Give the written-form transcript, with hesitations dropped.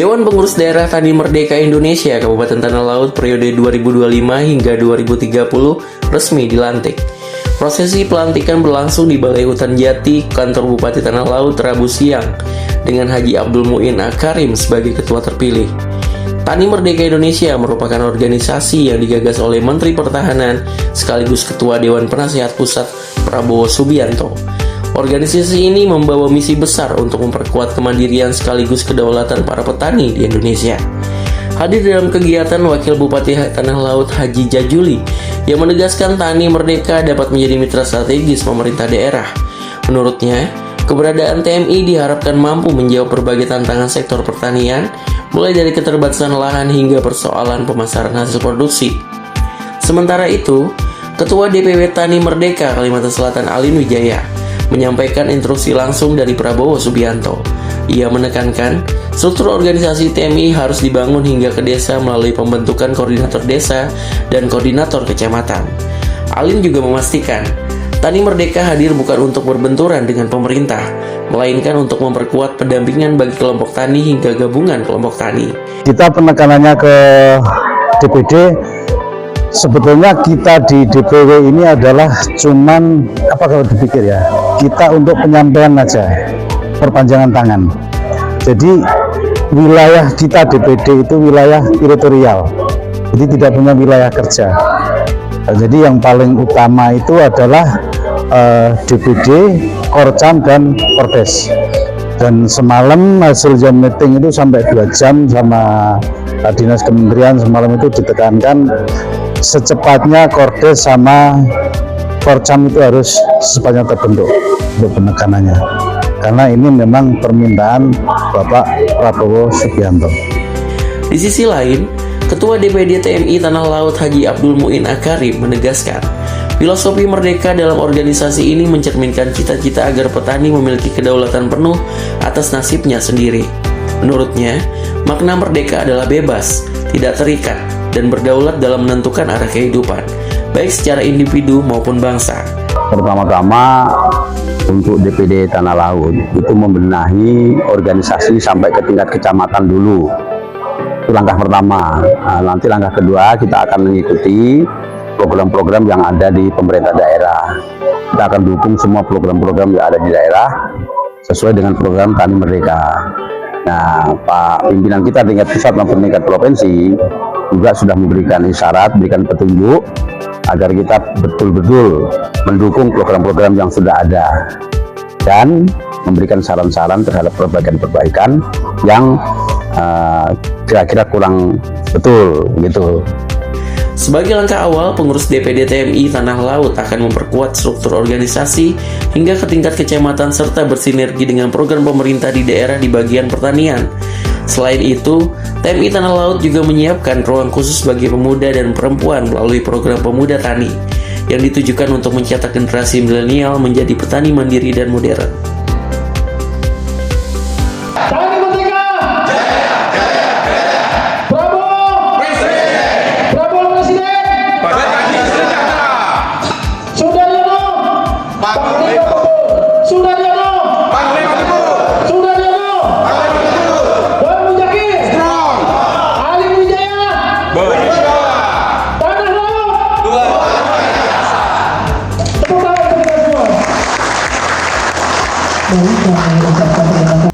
Dewan Pengurus Daerah Tani Merdeka Indonesia Kabupaten Tanah Laut periode 2025 hingga 2030 resmi dilantik. Prosesi pelantikan berlangsung di Balai Hutan Jati, Kantor Bupati Tanah Laut, Rabu siang, dengan Haji Abdul Muin Akarim sebagai ketua terpilih. Tani Merdeka Indonesia merupakan organisasi yang digagas oleh Menteri Pertahanan sekaligus Ketua Dewan Penasehat Pusat Prabowo Subianto. Organisasi ini membawa misi besar untuk memperkuat kemandirian sekaligus kedaulatan para petani di Indonesia. Hadir dalam kegiatan Wakil Bupati Tanah Laut Haji Jajuli yang menegaskan Tani Merdeka dapat menjadi mitra strategis pemerintah daerah. Menurutnya, keberadaan TMI diharapkan mampu menjawab berbagai tantangan sektor pertanian, mulai dari keterbatasan lahan hingga persoalan pemasaran hasil produksi. Sementara itu, Ketua DPW Tani Merdeka Kalimantan Selatan Alin Wijaya menyampaikan instruksi langsung dari Prabowo Subianto. Ia menekankan, struktur organisasi TMI harus dibangun hingga ke desa melalui pembentukan koordinator desa dan koordinator kecamatan. Alin juga memastikan, Tani Merdeka hadir bukan untuk berbenturan dengan pemerintah, melainkan untuk memperkuat pendampingan bagi kelompok tani hingga gabungan kelompok tani. Kita penekanannya ke DPD, sebetulnya kita di DPW ini adalah cuman apa kalau dipikir ya, kita untuk penyampaian aja, perpanjangan tangan. Jadi wilayah kita DPD itu wilayah teritorial, jadi tidak punya wilayah kerja. Jadi yang paling utama itu adalah DPD, Korcam dan Kordes. Dan semalam hasil jam meeting itu sampai 2 jam sama dinas kementerian, semalam itu ditekankan secepatnya Kordes sama Korcam itu harus secepatnya terbentuk untuk penekanannya, karena ini memang permintaan Bapak Prabowo Subianto. Di sisi lain, Ketua DPD TMI Tanah Laut Haji Abdul Muin Akarim menegaskan, filosofi merdeka dalam organisasi ini mencerminkan cita-cita agar petani memiliki kedaulatan penuh atas nasibnya sendiri. Menurutnya, makna merdeka adalah bebas, tidak terikat, dan berdaulat dalam menentukan arah kehidupan, baik secara individu maupun bangsa. Pertama-tama untuk DPD Tanah Laut itu membenahi organisasi sampai ke tingkat kecamatan dulu. Itu langkah pertama. Nanti langkah kedua kita akan mengikuti program-program yang ada di pemerintah daerah. Kita akan dukung semua program-program yang ada di daerah sesuai dengan program Tani Merdeka. Nah, Pak pimpinan kita tingkat pusat maupun tingkat provinsi juga sudah memberikan isyarat, memberikan petunjuk agar kita betul-betul mendukung program-program yang sudah ada dan memberikan saran-saran terhadap perbaikan-perbaikan yang kira-kira kurang betul gitu. Sebagai langkah awal, pengurus DPD TMI Tanah Laut akan memperkuat struktur organisasi hingga ke tingkat kecamatan serta bersinergi dengan program pemerintah di daerah di bagian pertanian. Selain itu, TMI Tanah Laut juga menyiapkan ruang khusus bagi pemuda dan perempuan melalui program Pemuda Tani yang ditujukan untuk mencetak generasi milenial menjadi petani mandiri dan modern. Baik, kami ucapkan terima kasih.